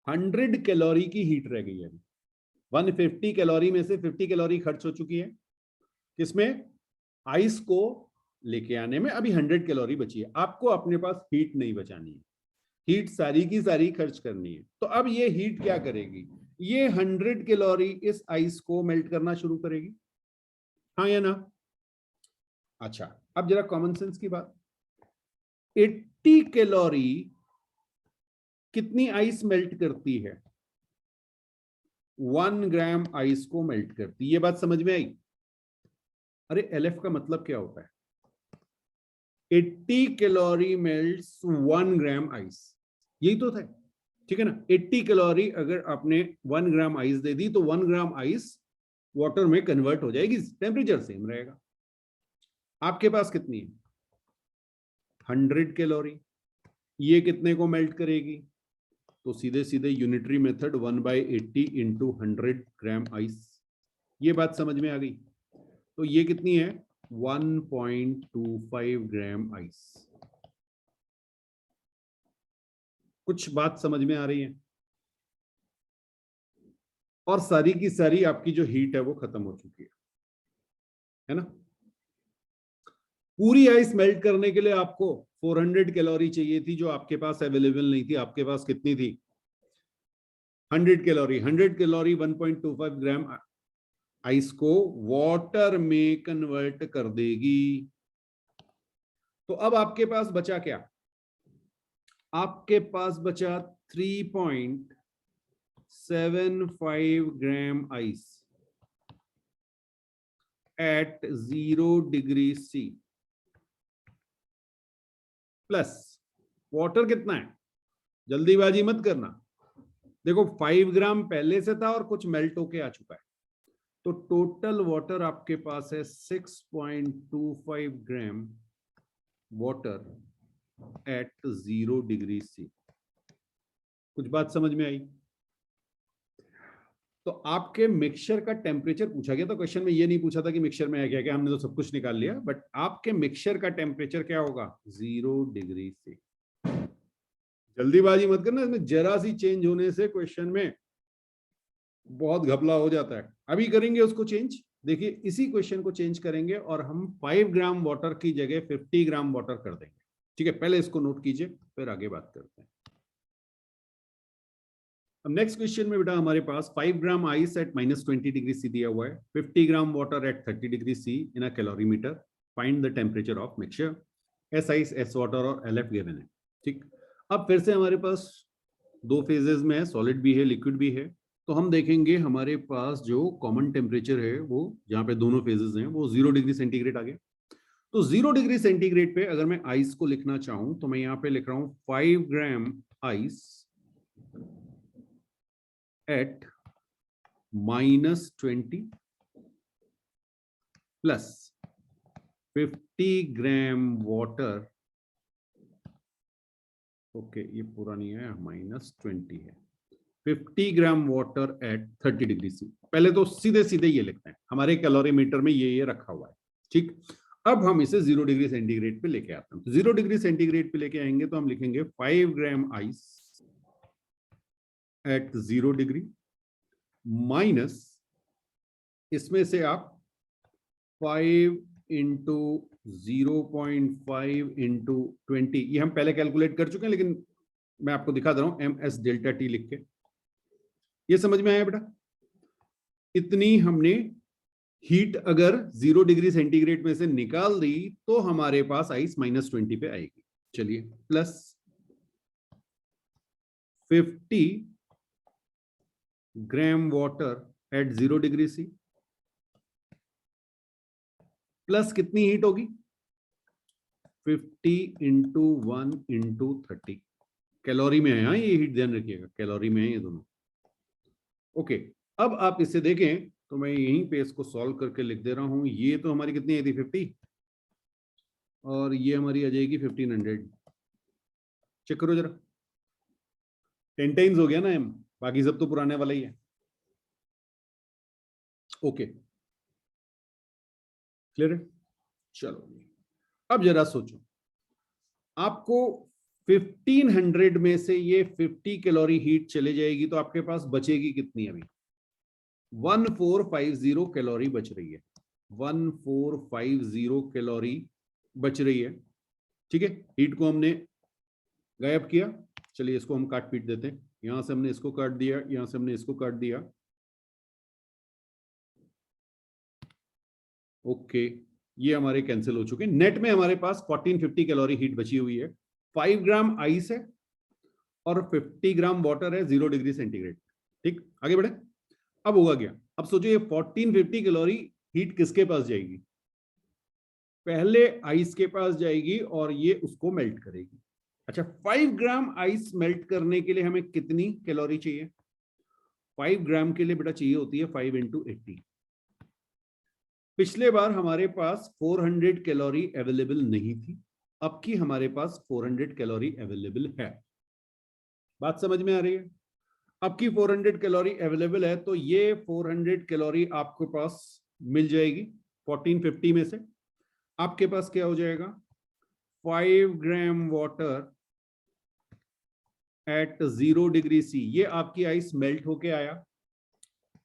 100 कैलोरी की हीट रह गई है। 150 कैलोरी में से 50 कैलोरी खर्च हो चुकी है किसमें? आइस को लेके आने में। अभी 100 कैलोरी बची है। आपको अपने पास हीट नहीं बचानी है, हीट सारी की सारी खर्च करनी है। तो अब ये हीट क्या करेगी? ये 100 कैलोरी इस आइस को मेल्ट करना शुरू करेगी, हाँ या ना? अच्छा, अब जरा कॉमन सेंस की बात। 80 कैलोरी कितनी आइस मेल्ट करती है? 1 ग्राम आइस को मेल्ट करती। ये बात समझ में आई? अरे LF का मतलब क्या होता है? 80 कैलोरी मेल्ट्स 1 ग्राम आइस, यही तो था, ठीक है ना। 80 कैलोरी अगर आपने 1 ग्राम आइस दे दी तो 1 ग्राम आइस वाटर में कन्वर्ट हो जाएगी, टेम्परेचर सेम रहेगा। आपके पास कितनी है? 100 कैलोरी। ये कितने को मेल्ट करेगी? तो सीधे सीधे unitary method 1/80 into 100 gram ice. ये बात समझ में आ गई? तो ये कितनी है? 1.25 ग्राम आइस। कुछ बात समझ में आ रही है? और सारी की सारी आपकी जो हीट है वो खत्म हो चुकी है ना। पूरी आइस मेल्ट करने के लिए आपको 400 कैलोरी चाहिए थी, जो आपके पास अवेलेबल नहीं थी। आपके पास कितनी थी? 100 कैलोरी। 100 कैलोरी 1.25 ग्राम आइस को वाटर में कन्वर्ट कर देगी। तो अब आपके पास बचा क्या? आपके पास बचा 3.75 gram ice at 0 degree C plus water कितना है? जल्दीबाजी मत करना, देखो 5 ग्राम पहले से था और कुछ मेल्ट होके आ चुका है, तो टोटल वाटर आपके पास है 6.25 ग्राम वाटर एट 0 डिग्री C। कुछ बात समझ में आई? तो आपके मिक्सचर का टेम्परेचर पूछा गया, तो क्वेश्चन में ये नहीं पूछा था कि मिक्सचर में है क्या क्या, हमने तो सब कुछ निकाल लिया, बट आपके मिक्सचर का टेम्परेचर क्या होगा? 0 डिग्री C। जल्दीबाजी मत करना, इसमें जरा सी चेंज होने से क्वेश्चन में बहुत घपला हो जाता है। अभी करेंगे उसको चेंज, देखिए इसी क्वेश्चन को चेंज करेंगे और हम 5 ग्राम वाटर की जगह 50 ग्राम वाटर कर देंगे। ठीक है, पहले इसको नोट कीजिए, फिर आगे बात करते हैं। अब नेक्स्ट क्वेश्चन में बेटा हमारे पास 5 gram ice at -20 degree C दिया हुआ है, 50 ग्राम water eight 30 degree C in a calorimeter, find the temperature of mixture. S ice, S water और LF गिवन है। ठीक, अब फिर से हमारे पास दो फेजेस में है, सॉलिड भी है लिक्विड भी है, तो हम देखेंगे हमारे पास जो कॉमन टेम्परेचर है वो जहां पे दोनों फेजेस हैं वो 0 डिग्री सेंटीग्रेड आ गया। तो 0 डिग्री सेंटीग्रेड पे अगर मैं आइस को लिखना चाहूं तो मैं यहां पे लिख रहा हूं 5 gram ice at -20 plus 50 gram water. Okay, ये पूरा नहीं है, -20 है। 50 ग्राम वाटर एट 30 डिग्री C। पहले तो सीधे सीधे ये लिखते हैं, हमारे कैलोरीमीटर में ये रखा हुआ है। ठीक, अब हम इसे 0 डिग्री सेंटीग्रेड पे लेके आते हैं। 0 डिग्री सेंटीग्रेड पे लेके आएंगे तो हम लिखेंगे 5 gram ice eight 0 degree minus, इसमें से आप 5 इंटू 0.5 इंटू 20, ये हम पहले कैलकुलेट कर चुके हैं, लेकिन मैं आपको दिखा दे रहा हूं MS डेल्टा T लिख के। ये समझ में आया बेटा? इतनी हमने हीट अगर 0 डिग्री सेंटीग्रेड में से निकाल दी तो हमारे पास आइस -20 पे आएगी। चलिए, प्लस 50 ग्राम water eight 0 degree C plus कितनी हीट होगी? 50 इंटू 1 इंटू 30 कैलोरी में है। हाँ, ये हीट ध्यान रखिएगा, कैलोरी में है ये दोनों। ओके, अब आप इसे देखें तो मैं यहीं पे इसको सॉल्व करके लिख दे रहा हूं। ये तो हमारी कितनी आई थी? 50, और ये हमारी आ जाएगी 1500। चेक करो जरा, 10 टाइम्स हो गया ना M, बाकी सब तो पुराने वाला ही है। ओके, क्लियर है? चलो, अब जरा सोचो, आपको 1500 में से ये 50 कैलोरी हीट चले जाएगी तो आपके पास बचेगी कितनी? अभी 1450 कैलोरी बच रही है। 1450 कैलोरी बच रही है। ठीक है, हीट को हमने गायब किया। चलिए इसको हम काट पीट देते हैं, यहां से हमने इसको काट दिया, यहां से हमने इसको काट दिया। ओके, ये हमारे कैंसिल हो चुके हैं। नेट में हमारे पास 1450 कैलोरी हीट बची हुई है। 5 ग्राम आइस है और 50 ग्राम वाटर है 0 डिग्री सेंटीग्रेड। ठीक, आगे बढ़े। अब होगा क्या? अब सोचो, ये 1450 कैलोरी हीट किसके पास जाएगी? पहले आइस के पास जाएगी और ये उसको मेल्ट करेगी। अच्छा, 5 ग्राम आइस मेल्ट करने के लिए हमें कितनी कैलोरी चाहिए? 5 ग्राम के लिए बेटा चाहिए होती है 5 इंटू 80। पिछले बार हमारे पास 400 कैलोरी अवेलेबल नहीं थी, अब की हमारे पास 400 कैलोरी अवेलेबल है। बात समझ में आ रही है? अब की 400 कैलोरी अवेलेबल है, तो ये 400 कैलोरी आपके पास मिल जाएगी 1450 में से। आपके पास क्या हो जाएगा? 5 ग्राम वाटर एट 0 डिग्री C, ये आपकी आइस मेल्ट होके आया,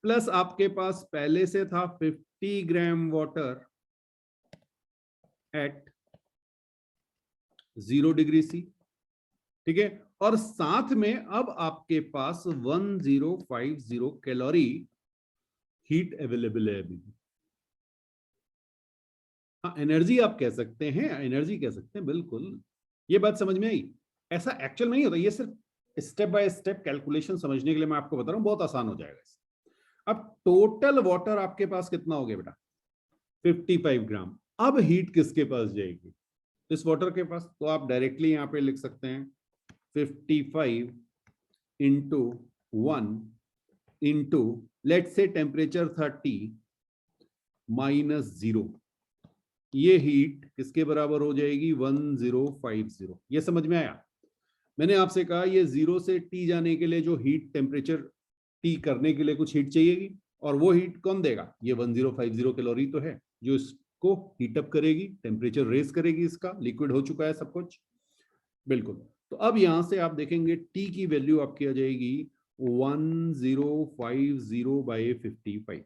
प्लस आपके पास पहले से था 50 ग्राम वाटर एट 0 डिग्री C। ठीक है, और साथ में अब आपके पास 1050 कैलोरी हीट अवेलेबल है अभी। हाँ, एनर्जी आप कह सकते हैं, एनर्जी कह सकते हैं, बिल्कुल। ये बात समझ में आई। ऐसा एक्चुअल में नहीं होता, ये सिर्फ स्टेप बाय स्टेप कैलकुलेशन समझने के लिए मैं आपको बता रहा हूँ, बहुत आसान हो जाएगा। अब टोटल वाटर आपके पास कितना हो गया बेटा? 55 ग्राम। अब हीट किसके पास जाएगी? इस वाटर के पास। तो आप डायरेक्टली यहां पे लिख सकते हैं 55 into 1 into let's say temperature 30 minus 0। ये हीट किसके बराबर हो जाएगी? 1050। ये समझ में आया? मैंने आपसे कहा ये 0 से टी जाने के लिए जो हीट टेम्परेचर टी करने के लिए कुछ हीट चाहिएगी, और वो हीट कौन देगा? ये 1050 कैलोरी तो है जो इसको हीटअप करेगी, टेम्परेचर रेस करेगी, इसका लिक्विड हो चुका है सब कुछ। बिल्कुल। तो अब यहां से आप देखेंगे टी की वैल्यू आपकी आ जाएगी 1050 बाई 55।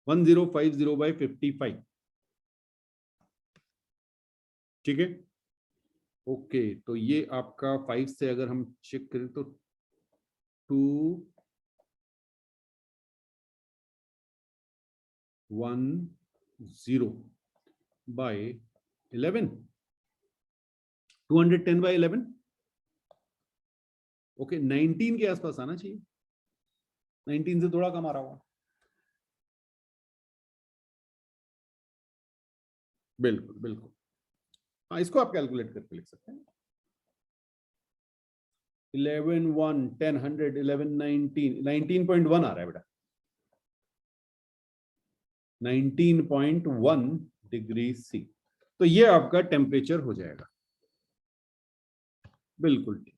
1050 बाई 55। ठीक है, ओके। तो ये आपका 5 से अगर हम चेक करें तो 210 बाई 11, 210 बाई 11। ओके, 19 के आसपास आना चाहिए, 19 से थोड़ा कम आ रहा होगा। बिल्कुल बिल्कुल, हाँ, इसको आप कैलकुलेट करके लिख सकते हैं। 11 1 10 100 11 19 19.1 आ रहा है बेटा, 19.1 डिग्री सी। तो ये आपका टेम्परेचर हो जाएगा। बिल्कुल ठीक।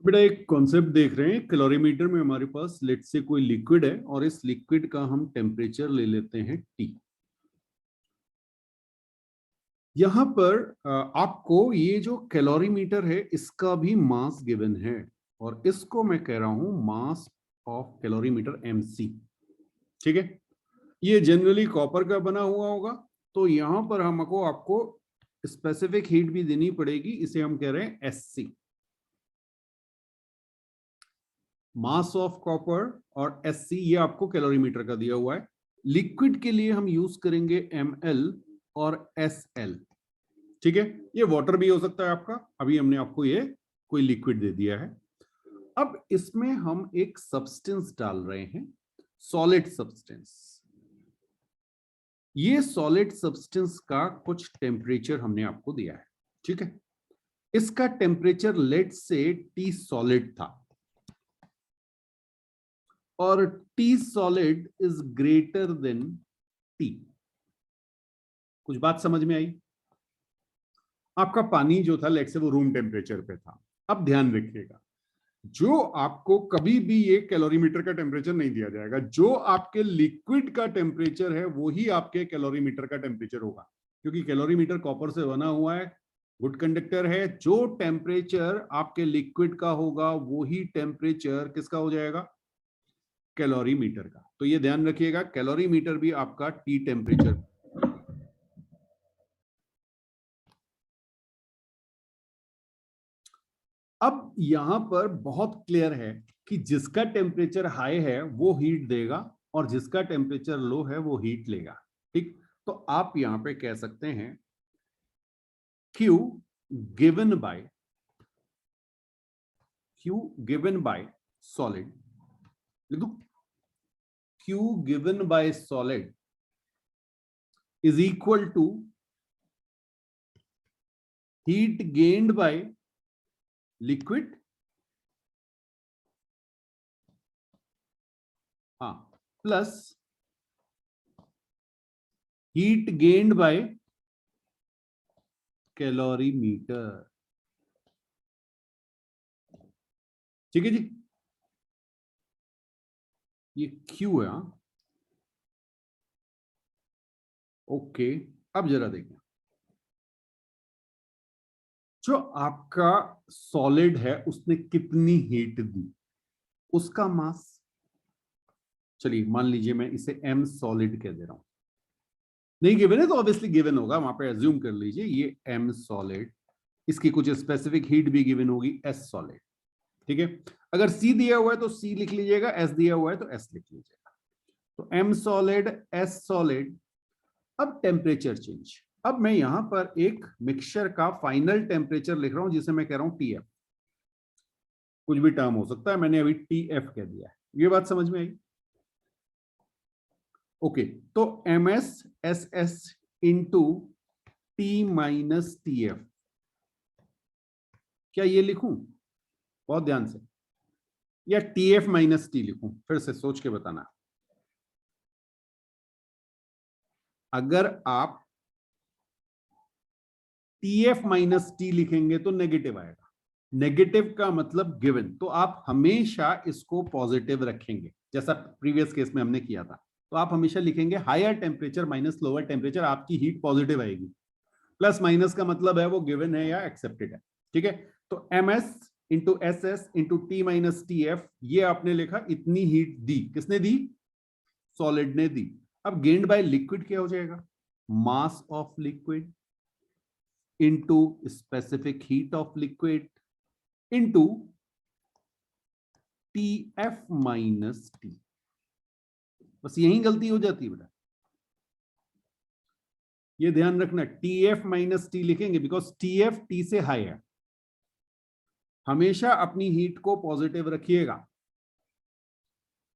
बेटा एक कॉन्सेप्ट देख रहे हैं, कैलोरीमीटर में हमारे पास लेट से कोई लिक्विड है और इस लिक्विड का हम टेम्परेचर ले लेते हैं टी। यहां पर आपको ये जो कैलोरीमीटर है इसका भी मास गिवन है, और इसको मैं कह रहा हूं मास ऑफ कैलोरीमीटर एमसी। ठीक है, ये जनरली कॉपर का बना हुआ होगा। तो यहां पर हमको आपको स्पेसिफिक हीट भी देनी पड़ेगी, इसे हम कह रहे हैं एससी, मास ऑफ कॉपर। और एससी ये आपको कैलोरीमीटर का दिया हुआ है। लिक्विड के लिए हम यूज करेंगे ml और SL। ठीक है, ये वाटर भी हो सकता है आपका, अभी हमने आपको ये कोई लिक्विड दे दिया है। अब इसमें हम एक सब्सटेंस डाल रहे हैं, सॉलिड सब्सटेंस। ये सॉलिड सब्सटेंस का कुछ टेम्परेचर हमने आपको दिया है। ठीक है, इसका टेम्परेचर लेट से टी सॉलिड था, और T solid is greater than T. कुछ बात समझ में आई? आपका पानी जो था लेट से वो रूम टेम्परेचर पे था। अब ध्यान रखिएगा, जो आपको कभी भी ये कैलोरीमीटर का टेम्परेचर नहीं दिया जाएगा, जो आपके लिक्विड का टेम्परेचर है वही आपके कैलोरीमीटर का टेम्परेचर होगा, क्योंकि कैलोरीमीटर कॉपर से बना हुआ है, गुड कंडक्टर है। जो टेम्परेचर आपके लिक्विड का होगा वही टेम्परेचर किसका हो जाएगा? कैलोरीमीटर का। तो ये ध्यान रखिएगा, कैलोरीमीटर भी आपका टी टेम्परेचर। अब यहां पर बहुत क्लियर है कि जिसका टेम्परेचर हाई है वो हीट देगा, और जिसका टेम्परेचर लो है वो हीट लेगा। ठीक, तो आप यहां पे कह सकते हैं Q गिवन बाय सॉलिड। लिख दो, Q given by solid is equal to heat gained by liquid, हाँ, plus heat gained by calorimeter. ठीक है जी, ये Q है। ओके, अब जरा देखिए, जो आपका सॉलिड है उसने कितनी हीट दी, उसका मास। चलिए मान लीजिए मैं इसे m सॉलिड कह दे रहा हूं, नहीं गिवन है तो ऑब्वियसली गिवन होगा, वहां पे एज्यूम कर लीजिए ये m सॉलिड, इसकी कुछ स्पेसिफिक हीट भी गिवन होगी s सॉलिड। ठीक है, अगर c दिया हुआ है तो c लिख लीजिएगा, s दिया हुआ है तो s लिख लीजिएगा। तो m सॉलिड s सॉलिड। अब टेम्परेचर चेंज, अब मैं यहां पर एक मिक्सचर का फाइनल टेम्परेचर लिख रहा हूं जिसे मैं कह रहा हूं TF। कुछ भी टर्म हो सकता है, मैंने अभी TF कह दिया है। ये बात समझ में आई? ओके, तो MsSs into T minus TF, क्या ये लिखूं? बहुत ध्यान से, या TF माइनस T लिखूं? फिर से सोच के बताना। अगर आप TF माइनस T लिखेंगे तो नेगेटिव आएगा। नेगेटिव का मतलब गिवन, तो आप हमेशा इसको पॉजिटिव रखेंगे, जैसा प्रीवियस केस में हमने किया था। तो आप हमेशा लिखेंगे higher temperature minus lower temperature, आपकी हीट पॉजिटिव आएगी। प्लस माइनस का मतलब है वो गिवन है या एक्सेप्टेड है, ठीक है। तो MS into SS into T minus TF, ये आपने लिखा, इतनी हीट दी, किसने दी? सॉलिड ने दी। अब गेन्ड बाय लिक्विड क्या हो जाएगा? Mass of liquid into specific heat of liquid into TF minus T। बस यही गलती हो जाती है बेटा, ये ध्यान रखना। TF माइनस T लिखेंगे बिकॉज TF T से हाई है। हमेशा अपनी हीट को पॉजिटिव रखिएगा।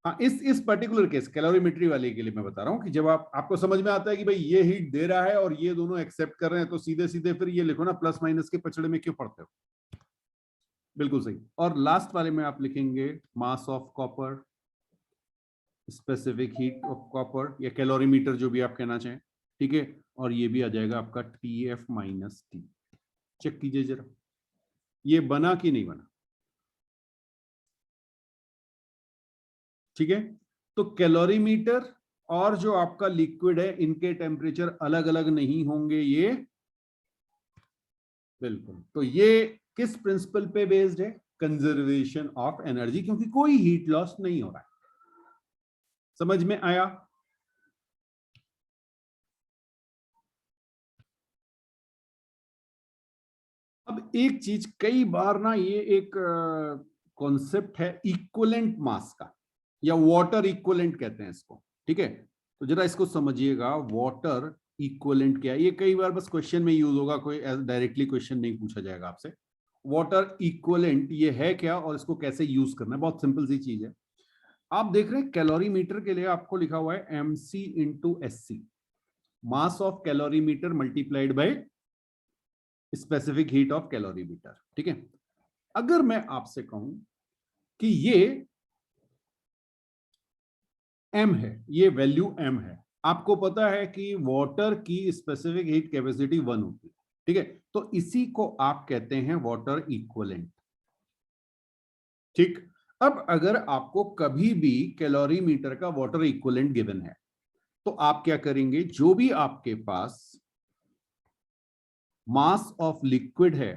हाँ, इस पर्टिकुलर केस कैलोरीमेट्री वाले के लिए मैं बता रहा हूं कि जब आपको समझ में आता है कि भाई ये हीट दे रहा है और ये दोनों एक्सेप्ट कर रहे हैं, तो सीधे सीधे फिर ये लिखो ना, प्लस माइनस के पचड़े में क्यों पड़ते हो? बिल्कुल सही। और लास्ट वाले में आप लिखेंगे mass of copper, specific heat of copper, या कैलोरीमीटर जो भी आप कहना चाहें, ठीक है। और ये भी आ जाएगा आपका TF माइनस T। चेक कीजिए जरा, ये बना कि नहीं बना? ठीक है। तो कैलोरीमीटर और जो आपका लिक्विड है, इनके टेम्परेचर अलग अलग नहीं होंगे, ये बिल्कुल। तो ये किस प्रिंसिपल पे बेस्ड है? कंजर्वेशन ऑफ एनर्जी, क्योंकि कोई हीट लॉस नहीं हो रहा है। समझ में आया? अब एक चीज, कई बार ना ये एक कॉन्सेप्ट है इक्विवेलेंट मास का, या वाटर इक्विवेलेंट कहते हैं इसको, ठीक है। तो जरा इसको समझिएगा, वाटर इक्विवेलेंट क्या है। ये कई बार बस क्वेश्चन में यूज होगा, कोई डायरेक्टली क्वेश्चन नहीं पूछा जाएगा आपसे। वाटर इक्विवेलेंट ये है क्या और इसको कैसे यूज करना है? बहुत सिंपल सी चीज है। आप देख रहे हैं कैलोरीमीटर के लिए आपको लिखा हुआ है MC into SC, mass of calorimeter multiplied by specific heat of calorimeter, ठीक है। अगर मैं आपसे कहूं कि ये M है, ये वैल्यू M है, आपको पता है कि वाटर की स्पेसिफिक हीट कैपेसिटी 1 होती है, ठीक है। तो इसी को आप कहते हैं वाटर इक्विवेलेंट, ठीक। अब अगर आपको कभी भी कैलोरीमीटर का वाटर इक्विवेलेंट गिवन है, तो आप क्या करेंगे? जो भी आपके पास मास ऑफ लिक्विड है,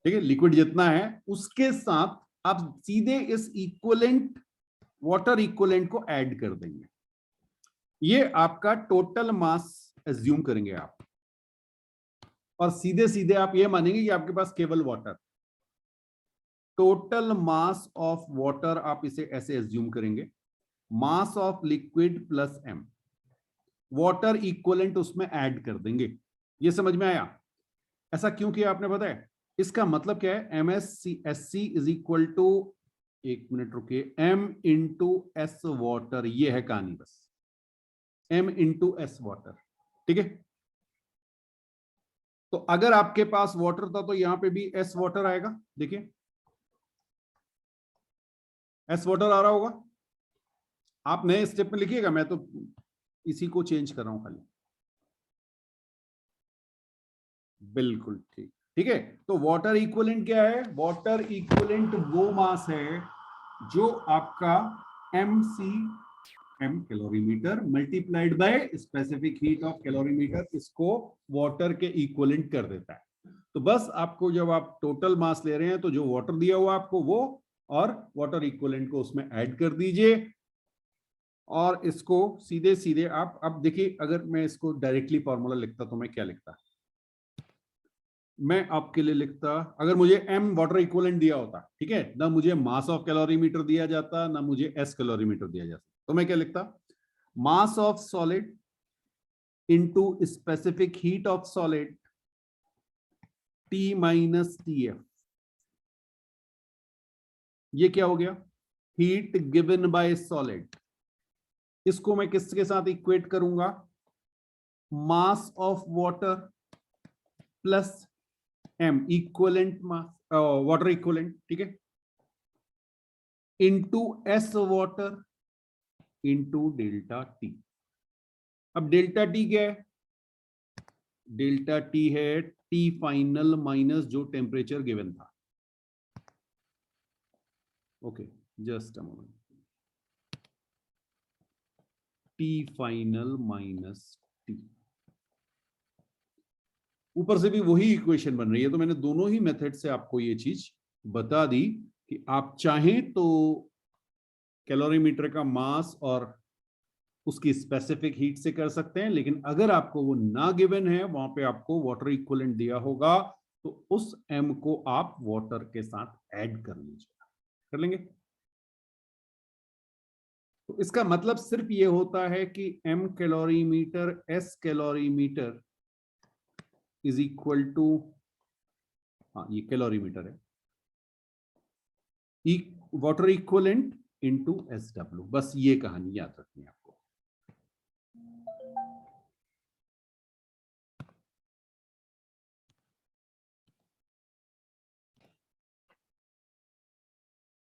ठीक है, लिक्विड जितना है उसके साथ आप सीधे इस इक्विवेलेंट वाटर इक्विवेलेंट को ऐड कर देंगे। ये आपका टोटल मास एज्यूम करेंगे आप, और सीधे सीधे आप ये मानेंगे कि आपके पास केवल water, total mass of water आप इसे ऐसे एज्यूम करेंगे, mass of liquid plus M, water equivalent उसमें ऐड कर देंगे। ये समझ में आया? ऐसा क्यों किया आपने पता है? इसका मतलब क्या है? MSC इज इक्वल टू, एक मिनट रुकिए, M इंटू S वाटर, ये है कहानी बस, M इंटू S वाटर, ठीक है। तो अगर आपके पास वाटर था तो यहां पे भी S वाटर आएगा, देखिए S वाटर आ रहा होगा। आप नए स्टेप में लिखिएगा, मैं तो इसी को चेंज कर रहा हूं खाली। बिल्कुल ठीक, ठीक है। तो वाटर इक्विवेलेंट क्या है? वाटर इक्विवेलेंट वो मास है जो आपका MC, M calorimeter multiplied by specific heat of calorimeter, इसको वाटर के इक्विवेलेंट कर देता है। तो बस आपको जब आप टोटल मास ले रहे हैं तो जो वाटर दिया हुआ आपको वो, और वाटर इक्विवेलेंट को उसमें ऐड कर दीजिए, और इसको सीधे सीधे आप, अब देखिए अगर मैं इसको डायरेक्टली फॉर्मूला लिखता तो मैं क्या लिखता? मैं आपके लिए लिखता, अगर मुझे M वाटर इक्विवेलेंट दिया होता, ठीक है ना, मुझे मास ऑफ कैलोरीमीटर दिया जाता, ना मुझे S कैलोरीमीटर दिया जाता, तो मैं क्या लिखता? mass of solid into specific heat of solid T minus TF. ये क्या हो गया? Heat given by solid. इसको मैं किसके साथ इक्वेट करूंगा? Mass of water plus M, equivalent mass, water equivalent, ठीक है, into S water into delta T. अब डेल्टा टी क्या है? डेल्टा टी है टी फाइनल माइनस जो टेम्परेचर गिवन था। Okay, just a moment. T final minus T, ऊपर से भी वही इक्वेशन बन रही है। तो मैंने दोनों ही मेथड से आपको ये चीज बता दी कि आप चाहें तो कैलोरीमीटर का मास और उसकी स्पेसिफिक हीट से कर सकते हैं, लेकिन अगर आपको वो ना गिवन है, वहां पे आपको वाटर इक्विवेलेंट दिया होगा, तो उस m को आप वाटर के साथ ऐड कर लीजिए। कर लेंगे? तो इसका मतलब सिर्फ ये होता है कि m calorimeter s calorimeter is equal to, हाँ ये कैलोरीमीटर है, वाटर इक्विवेलेंट इनटू SW। बस ये कहानी याद रखनी है आपको।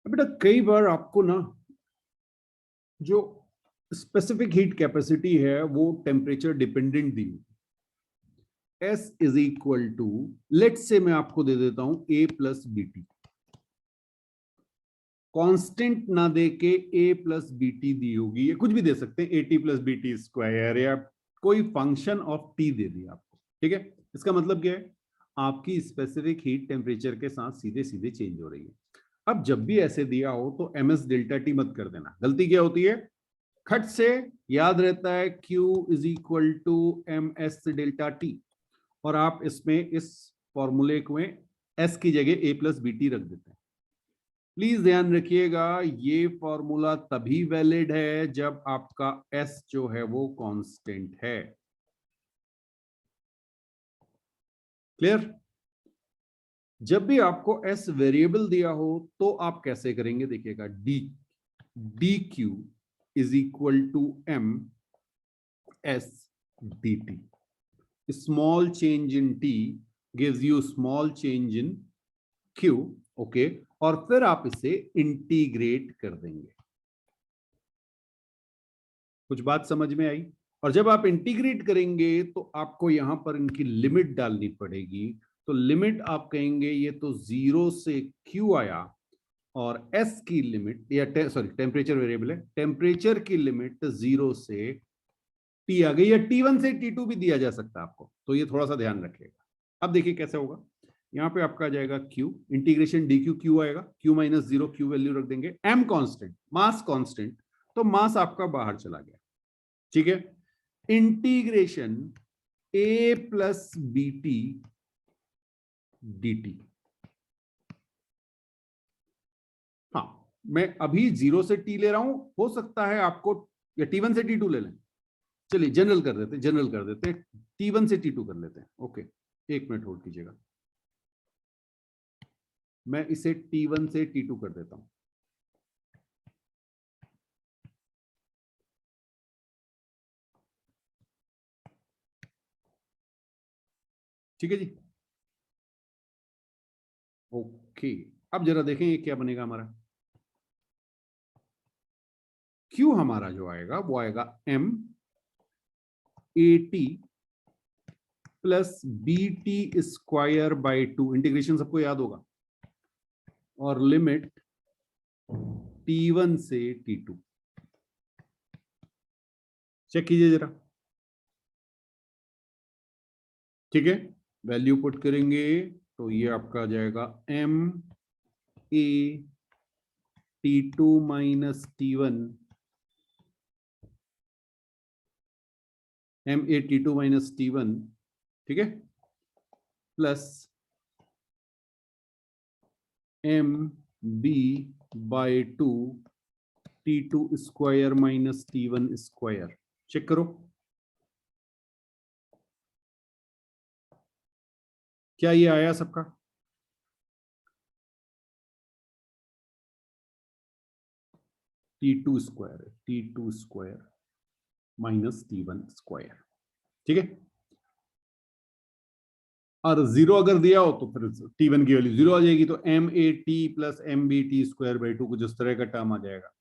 बेटा कई बार आपको ना जो स्पेसिफिक हीट कैपेसिटी है वो टेम्परेचर डिपेंडेंट दी, S is equal to, let's say मैं आपको दे देता हूं A प्लस BT, कांस्टेंट ना दे के A प्लस BT दी होगी, ये कुछ भी दे सकते हैं, AT प्लस BT स्क्वायर, या कोई फंक्शन ऑफ T दे दिया आपको, ठीक है। इसका मतलब क्या है? आपकी स्पेसिफिक हीट टेम्परेचर के साथ सीधे सीधे चेंज हो रही है। अब जब भी ऐसे दिया हो तो ms डेल्टा टी मत कर देना। गलती क्या होती है? खट से याद रहता है Q is equal to ms delta T, और आप इसमें इस फॉर्मूले को s की जगह a प्लस BT रख देते हैं। प्लीज ध्यान रखिएगा, ये फॉर्मूला तभी वैलिड है जब आपका s जो है वो कांस्टेंट है। क्लियर? जब भी आपको s वेरिएबल दिया हो तो आप कैसे करेंगे? देखिएगा, dq is equal to m s dt। Small change in t gives you small change in q, okay, और फिर आप इसे इंटीग्रेट कर देंगे। कुछ बात समझ में आई? और जब आप इंटीग्रेट करेंगे तो आपको यहां पर इनकी लिमिट डालनी पड़ेगी। तो लिमिट आप कहेंगे ये तो 0 से q आया, और s की लिमिट, या सॉरी टेम्परेचर वेरिएबल है, टेम्परेचर की लिमिट 0 से t आ गई, या t1 से t2 भी दिया जा सकता है आपको, तो ये थोड़ा सा ध्यान रखिएगा। अब देखिए कैसे होगा। यहाँ पे आपका आ जाएगा q, इंटीग्रेशन dq, q आएगा, q माइनस 0, q वैल्यू रख देंगे, m कांस्टेंट, मास कांस्टेंट, तो मास आपका बाहर चला गया, ठीक है। Integration a plus BT dt। हाँ, मैं अभी 0 से t ले रहा हूं, हो सकता है आपको, या t1 से t2 ले लें, चलिए जनरल कर देते हैं, जनरल कर देते हैं, t1 से t2 कर लेते हैं। ओके, एक मिनट होल्ड कीजिएगा, मैं इसे t1 से t2 कर देता हूं। ठीक है जी, ओके। अब जरा देखें ये क्या बनेगा हमारा। Q हमारा जो आएगा वो आएगा m AT plus BT square by 2, integration सबको याद होगा, और लिमिट t1 से t2। चेक कीजिए जरा, ठीक है। वैल्यू पुट करेंगे तो ये आपका आ जाएगा m a t2 minus t1, m a t2 minus t1, ठीक है, plus m b by 2 T2 square minus T1 square. Check करो क्या ये आया सबका? T2 square, T2 square minus T1 square, ठीक है। और जीरो अगर दिया हो तो फिर T1 की वैल्यू जीरो आ जाएगी, तो MAT plus MBT square by 2 कुछ इस तरह का टर्म आ जाएगा।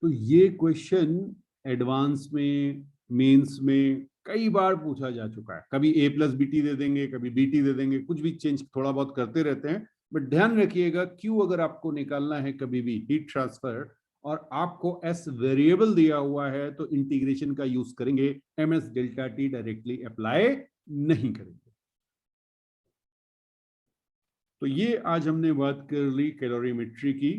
तो ये क्वेश्चन एडवांस में, मेंस में कई बार पूछा जा चुका है। कभी A प्लस BT दे देंगे, कभी BT दे देंगे, कुछ भी चेंज थोड़ा बहुत करते रहते हैं। बट ध्यान रखिएगा, क्यू अगर आपको निकालना है कभी भी हीट ट्रांसफर और आपको एस वेरिएबल दिया हुआ है तो इंटीग्रेशन का यूज करेंगे, MS delta T directly apply नहीं करेंगे। तो ये आज हमने बात कर ली कैलोरीमेट्री की।